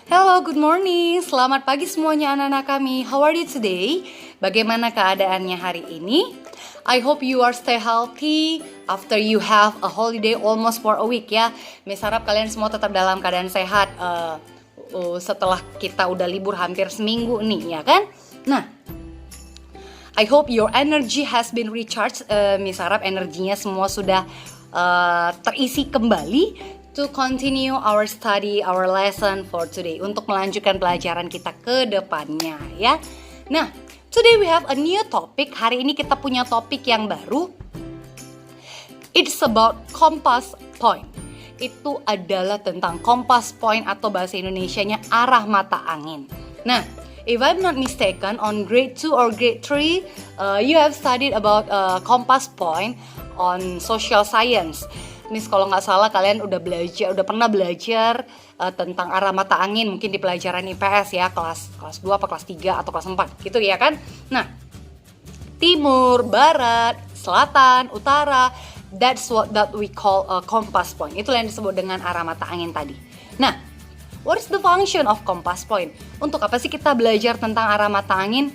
Hello, good morning. Selamat pagi semuanya anak-anak kami. How are you today? Bagaimana keadaannya hari ini? I hope you are stay healthy after you have a holiday almost for a week ya. Miss harap kalian semua tetap dalam keadaan sehat setelah kita udah libur hampir seminggu nih ya kan? Nah, I hope your energy has been recharged. Miss harap energinya semua sudah terisi kembali to continue our study, our lesson for today, untuk melanjutkan pelajaran kita ke depannya ya. Nah, today we have a new topic. Hari ini kita punya topik yang baru. It's about compass point. Itu adalah tentang compass point atau bahasa Indonesianya arah mata angin. Nah, if I'm not mistaken, on grade 2 or grade 3, you have studied about compass point on social science. Miss kalau nggak salah kalian udah pernah belajar tentang arah mata angin mungkin di pelajaran IPS ya, kelas 2 apa kelas 3 atau kelas 4 gitu ya kan. Nah, timur, barat, selatan, utara, that's what that we call a compass point. Itu yang disebut dengan arah mata angin tadi. Nah, what is the function of compass point? Untuk apa sih kita belajar tentang arah mata angin?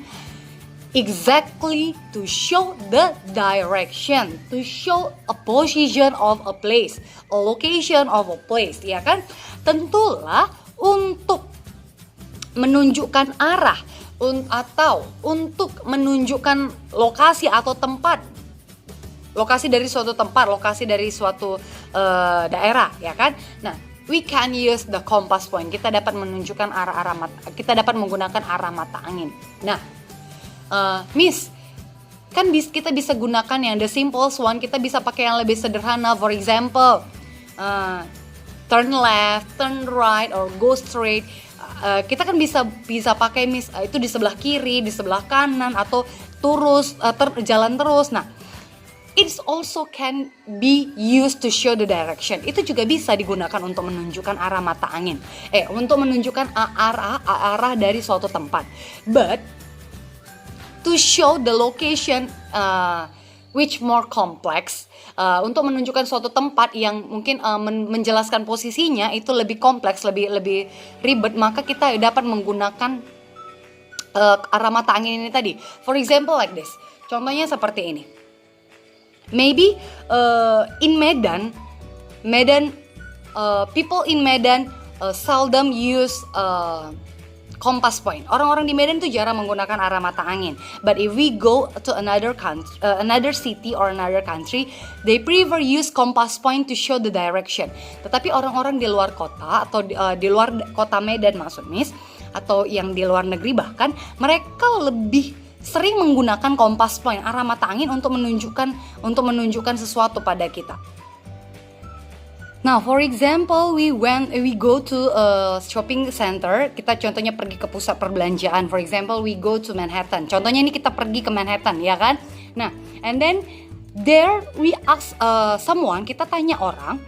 Exactly to show the direction, to show a position of a place, a location of a place, ya kan? Tentulah untuk menunjukkan arah atau untuk menunjukkan lokasi atau tempat, lokasi dari suatu tempat, lokasi dari suatu daerah, ya kan? Nah, we can use the compass point. Kita dapat menunjukkan arah-arah mata, kita dapat menggunakan arah mata angin. Nah, Miss, kan kita bisa gunakan yang the simplest one, kita bisa pakai yang lebih sederhana. For example, turn left, turn right, or go straight. Kita kan bisa pakai Miss, itu di sebelah kiri, di sebelah kanan, atau jalan terus. Nah, it also can be used to show the direction. Itu juga bisa digunakan untuk menunjukkan arah mata angin. Untuk menunjukkan arah dari suatu tempat. But to show the location which more complex, untuk menunjukkan suatu tempat yang mungkin menjelaskan posisinya itu lebih kompleks, lebih ribet, maka kita dapat menggunakan arah mata angin ini tadi. For example like this. Contohnya seperti ini. Maybe in Medan, people in Medan seldom use compass point. Orang-orang di Medan tuh jarang menggunakan arah mata angin. But if we go to another city or another country, they prefer use compass point to show the direction. Tetapi orang-orang di luar kota atau di luar kota Medan maksud Miss, atau yang di luar negeri bahkan, mereka lebih sering menggunakan compass point, arah mata angin untuk menunjukkan sesuatu pada kita. Now, for example, we go to a shopping center. Kita contohnya pergi ke pusat perbelanjaan. For example, we go to Manhattan. Contohnya ini kita pergi ke Manhattan, ya kan? Nah, and then there we ask someone. Kita tanya orang,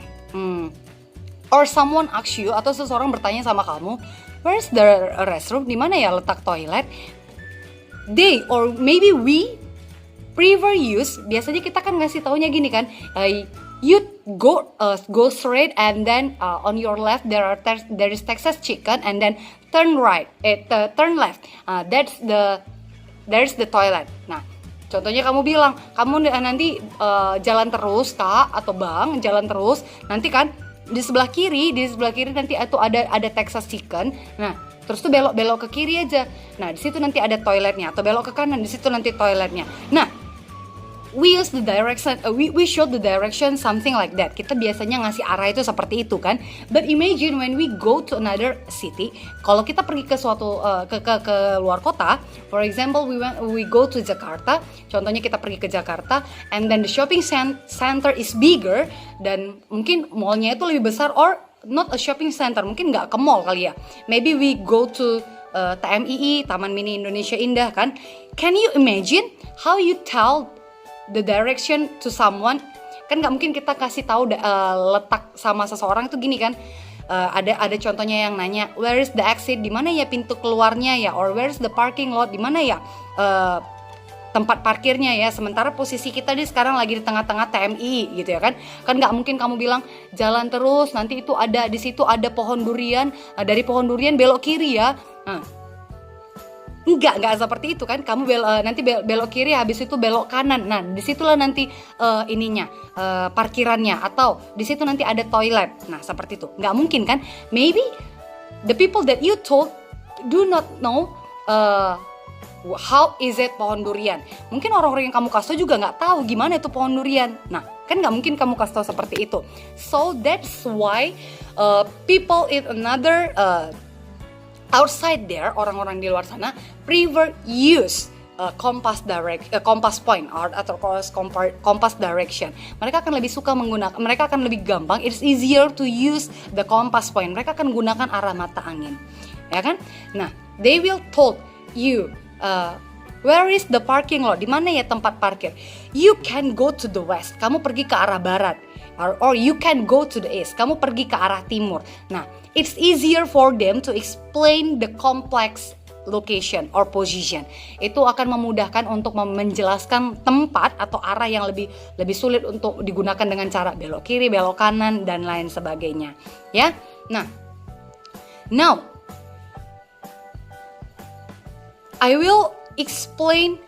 or someone asks you, atau seseorang bertanya sama kamu, where's the restroom? Di mana ya letak toilet? They or maybe we prefer use. Biasanya kita kan ngasih taunya gini kan. You go straight and then on your left there is Texas chicken and then turn right, turn left. There's the toilet. Nah, contohnya kamu bilang kamu nanti jalan terus Kak atau Bang, jalan terus. Nanti kan di sebelah kiri nanti itu ada Texas chicken. Nah, terus tuh belok ke kiri aja. Nah, di situ nanti ada toiletnya, atau belok ke kanan, di situ nanti toiletnya. Nah, we use the direction, we show the direction something like that. Kita biasanya ngasih arah itu seperti itu kan. But imagine when we go to another city, kalau kita pergi ke suatu ke luar kota, for example we go to Jakarta. Contohnya kita pergi ke Jakarta, and then the shopping center is bigger, dan mungkin mallnya itu lebih besar, or not a shopping center, mungkin nggak ke mall kali ya. Maybe we go to TMII, Taman Mini Indonesia Indah kan. Can you imagine how you tell the direction to someone? Kan nggak mungkin kita kasih tahu letak sama seseorang itu gini kan. Ada contohnya yang nanya, where is the exit? Di mana ya pintu keluarnya ya? Or where is the parking lot? Di mana ya tempat parkirnya ya. Sementara posisi kita nih sekarang lagi di tengah-tengah TMI gitu ya kan. Kan nggak mungkin kamu bilang jalan terus, nanti itu ada di situ ada pohon durian, dari pohon durian belok kiri ya. Nah, enggak seperti itu kan. Kamu nanti belok kiri, habis itu belok kanan. Nah, disitulah nanti parkirannya, atau di situ nanti ada toilet. Nah, seperti itu. Nggak mungkin kan? Maybe the people that you told do not know how is it pohon durian. Mungkin orang-orang yang kamu kasih tahu juga nggak tahu gimana itu pohon durian. Nah, kan nggak mungkin kamu kasih tahu seperti itu. So that's why people in another outside there, orang-orang di luar sana prefer use compass point atau compass direction. Mereka akan lebih suka menggunakan, mereka akan lebih gampang. It's easier to use the compass point. Mereka akan gunakan arah mata angin, ya kan? Nah, they will told you where is the parking lot? Di mana ya tempat parkir? You can go to the west. Kamu pergi ke arah barat. Or you can go to the east. Kamu pergi ke arah timur. Nah, it's easier for them to explain the complex location or position. Itu akan memudahkan untuk menjelaskan tempat atau arah yang lebih sulit untuk digunakan dengan cara belok kiri, belok kanan, dan lain sebagainya. Ya. Nah, now I will explain.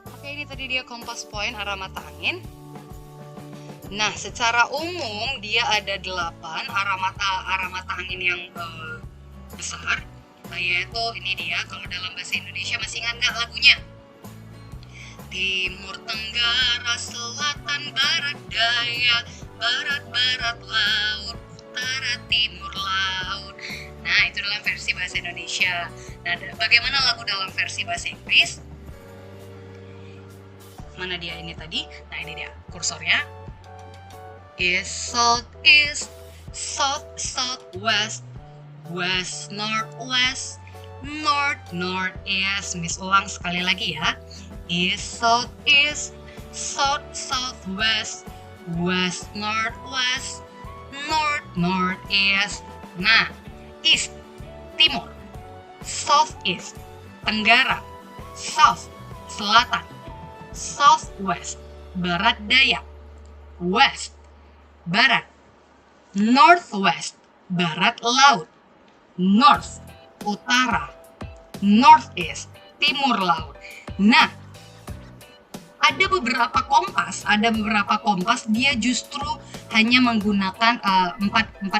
Oke, ini tadi dia compass point, arah mata angin. Nah, secara umum dia ada 8 arah mata angin yang besar. Yaitu ini dia, kalau dalam bahasa Indonesia masih ingat nggak lagunya? Timur, tenggara, selatan, barat, daya, barat laut, utara, timur laut. Nah, itu dalam versi bahasa Indonesia. Nah, bagaimana lagu dalam versi bahasa Inggris? Mana dia ini tadi? Nah, ini dia kursornya. East, southeast, southwest, west, northwest, northeast. Miss ulang sekali lagi ya. East, southeast, southwest, west, northwest, northeast. Nah, east, timur. Southeast, tenggara. South, selatan. Southwest, barat daya. West, barat. Northwest, barat laut. North, utara. Northeast, timur laut. Nah, ada beberapa kompas dia justru hanya menggunakan 4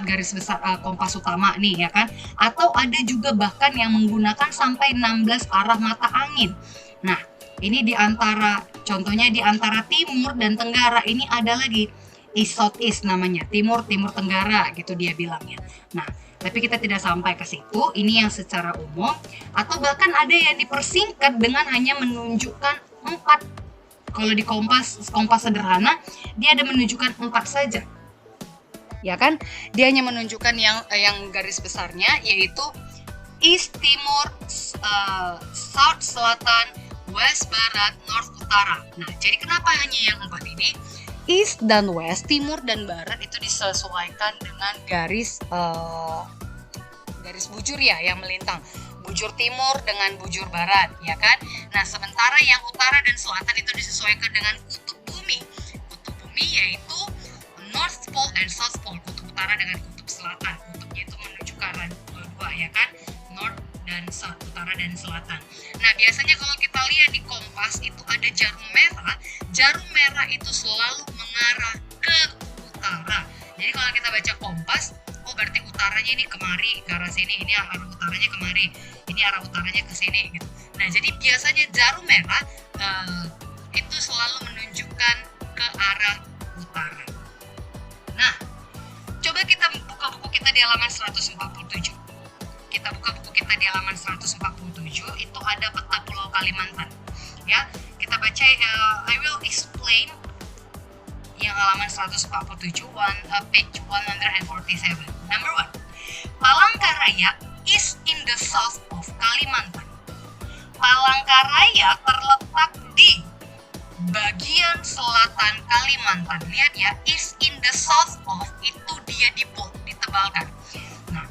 garis besar kompas utama nih ya kan, atau ada juga bahkan yang menggunakan sampai 16 arah mata angin. Nah, ini contohnya di antara timur dan tenggara ini ada lagi east southeast namanya, timur tenggara gitu dia bilangnya. Nah, tapi kita tidak sampai ke situ. Ini yang secara umum, atau bahkan ada yang dipersingkat dengan hanya menunjukkan 4. Kalau di kompas sederhana dia ada menunjukkan 4 saja, ya kan? Dia hanya menunjukkan yang garis besarnya, yaitu east timur, south selatan, west barat, north utara. Nah, jadi kenapa hanya yang 4 ini? East dan west, timur dan barat itu disesuaikan dengan garis bujur ya yang melintang. Bujur timur dengan bujur barat, ya kan? Nah, sementara yang utara dan selatan itu disesuaikan dengan kutub bumi. Kutub bumi yaitu North Pole and South Pole, kutub utara dengan kutub selatan. Kutubnya itu menuju ke arah dua, ya kan? North dan South, utara dan selatan. Nah, biasanya kalau kita lihat di kompas itu ada jarum merah. Jarum merah itu selalu mengarah ke utara. Jadi kalau kita baca kompas, oh berarti utaranya ini kemari, ke arah sini, ini arah utaranya kemari, ini arah utaranya ke sini gitu. Nah, jadi biasanya jarum merah itu selalu menunjukkan ke arah utara. Nah, coba kita buka buku kita di halaman 147. Kita buka buku kita di halaman 147, itu ada peta Pulau Kalimantan. Ya, kita baca, I will explain yang halaman 147, page 147. Number 1, Palangkaraya is in the south of Kalimantan. Palangkaraya terletak di bagian selatan Kalimantan. Lihat ya, is in the south of, itu dia di bold, ditebalkan. Nah,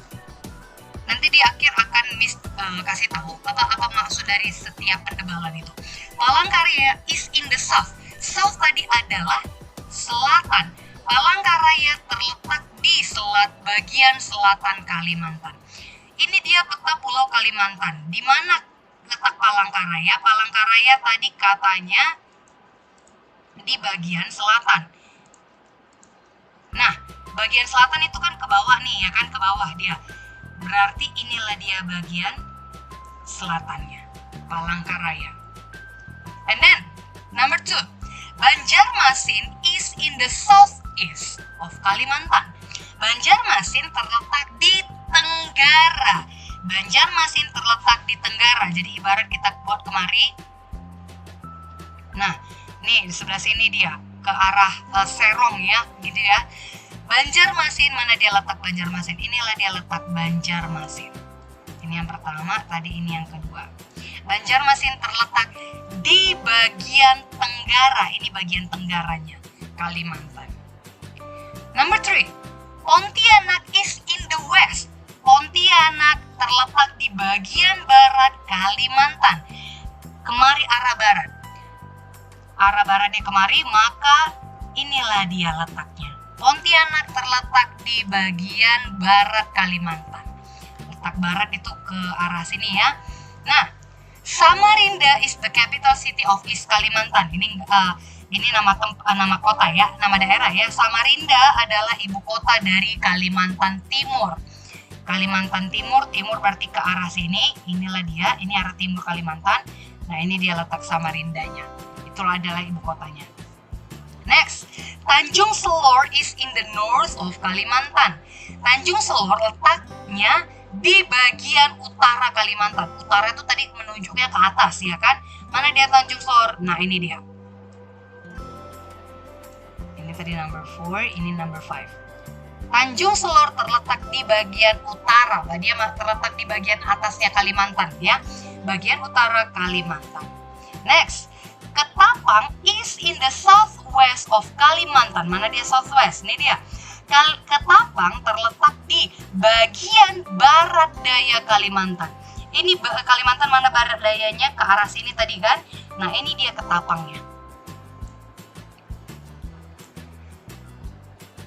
nanti di akhir akan kasih tahu apa maksud dari setiap pendebalan itu. Palangkaraya is in the south. South tadi adalah selatan. Palangkaraya terletak di bagian selatan Kalimantan. Ini dia peta Pulau Kalimantan. Di mana letak Palangkaraya? Palangkaraya tadi katanya di bagian selatan. Nah, bagian selatan itu kan ke bawah nih, ya kan, ke bawah dia. Berarti inilah dia bagian selatannya, Palangkaraya. And then, number 2, Banjarmasin is in the southeast of Kalimantan. Banjarmasin terletak di Tenggara. Banjarmasin terletak di Tenggara. Jadi ibarat kita buat kemari. Nah, nih di sebelah sini dia ke arah Serong ya, gitu ya. Banjarmasin, mana dia letak Banjarmasin? Inilah dia letak Banjarmasin. Ini yang pertama, tadi ini yang kedua. Banjarmasin terletak di bagian tenggara. Ini bagian tenggaranya Kalimantan. Number 3, Pontianak is in the west. Pontianak terletak di bagian barat Kalimantan. Kemari arah barat. Arah baratnya kemari, maka inilah dia letaknya. Pontianak terletak di bagian barat Kalimantan. Letak barat itu ke arah sini ya. Nah, Samarinda is the capital city of East Kalimantan. Ini nama kota ya, nama daerah ya. Samarinda adalah ibu kota dari Kalimantan Timur. Kalimantan Timur, timur berarti ke arah sini. Inilah dia, ini arah timur Kalimantan. Nah, ini dia letak Samarindanya. Itulah adalah ibu kotanya. Next, Tanjung Selor is in the north of Kalimantan. Tanjung Selor letaknya di bagian utara Kalimantan. Utara itu tadi menunjuknya ke atas ya kan? Mana dia Tanjung Selor? Nah, ini dia. Ini tadi number 4, ini number 5. Tanjung Selor terletak di bagian utara. Dia terletak di bagian atasnya Kalimantan ya. Bagian utara Kalimantan. Next, Ketapang is in the southwest of Kalimantan. Mana dia southwest? Ini dia. Ketapang terletak di bagian barat daya Kalimantan. Ini Kalimantan mana barat dayanya? Ke arah sini tadi kan? Nah, ini dia Ketapangnya.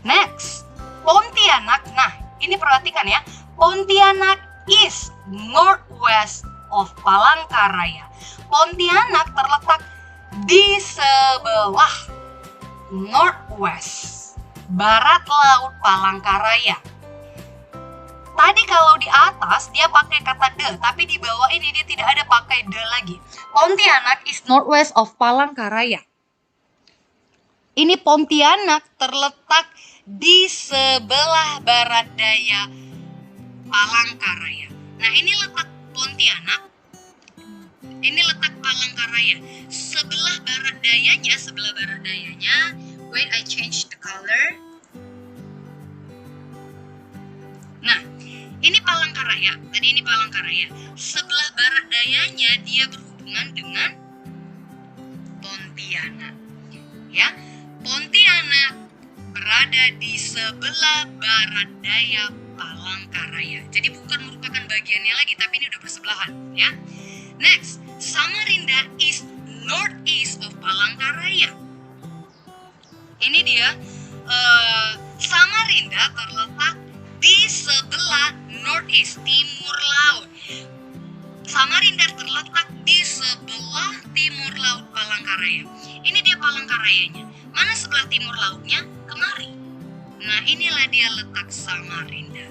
Next, Pontianak. Nah, ini perhatikan ya. Pontianak is northwest of Palangkaraya. Pontianak terletak di sebelah northwest, barat laut Palangkaraya. Tadi kalau di atas dia pakai kata de, tapi di bawah ini dia tidak ada pakai de lagi. Pontianak is northwest of Palangkaraya. Ini Pontianak terletak di sebelah barat daya Palangkaraya. Nah, ini letak Pontianak. Ini letak Palangkaraya. Sebelah barat dayanya, wait, I change the color. Nah, ini Palangkaraya. Tadi ini Palangkaraya. Sebelah barat dayanya dia berhubungan dengan Pontianak. Ya, Pontianak berada di sebelah barat daya Palangkaraya. Jadi bukan merupakan bagiannya lagi, tapi ini udah bersebelahan, ya. Next, Samarinda is northeast of Palangkaraya. Ini dia, Samarinda terletak di sebelah northeast, timur laut. Samarinda terletak di sebelah timur laut Palangkaraya. Ini dia Palangkarayanya. Mana sebelah timur lautnya? Kemari. Nah, inilah dia letak Samarinda.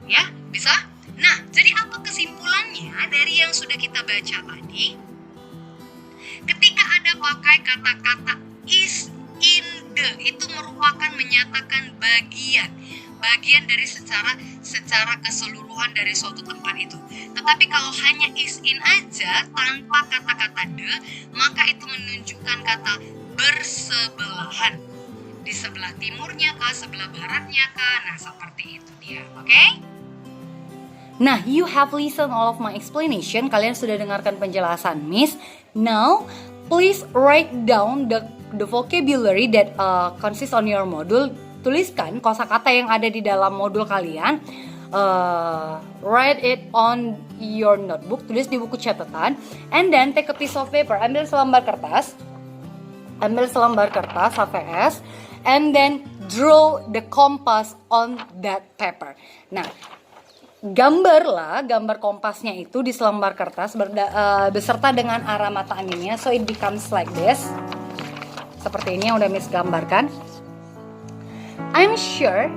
Ya, bisa? Nah, jadi apa kesimpulannya dari yang sudah kita baca tadi? Ketika ada pakai kata-kata is, in, the, itu merupakan menyatakan bagian dari secara keseluruhan dari suatu tempat itu. Tetapi kalau hanya is, in aja tanpa kata-kata the, maka itu menunjukkan kata bersebelahan. Di sebelah timurnya kah, sebelah baratnya kah? Nah, seperti itu dia. Oke? Nah, you have listened all of my explanation. Kalian sudah dengarkan penjelasan Miss. Now, please write down the vocabulary that consists on your module. Tuliskan kosakata yang ada di dalam modul kalian. write it on your notebook, tulis di buku catatan, and then take a piece of paper, ambil selembar kertas HVS, and then draw the compass on that paper. Nah, gambar kompasnya itu di selembar kertas beserta dengan arah mata anginnya, so it becomes like this. Seperti ini yang udah Miss gambarkan. I'm sure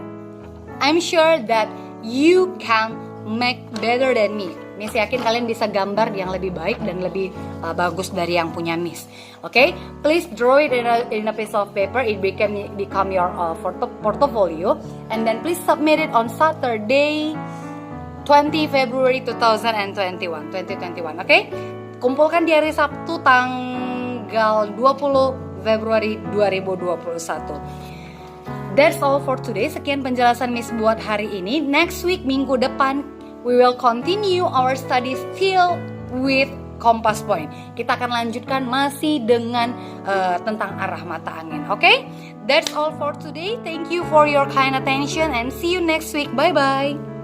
that you can make better than me. Miss yakin kalian bisa gambar yang lebih baik dan lebih bagus dari yang punya Miss. Okay? Please draw it in a piece of paper. It become your portfolio, and then please submit it on Saturday 20 February 2021. Okay? Kumpulkan di hari Sabtu tanggal 20 Februari 2021. That's all for today. Sekian penjelasan Miss buat hari ini. Next week, minggu depan, we will continue our study still with compass point. Kita akan lanjutkan masih dengan tentang arah mata angin. Okay? That's all for today. Thank you for your kind attention and see you next week. Bye-bye.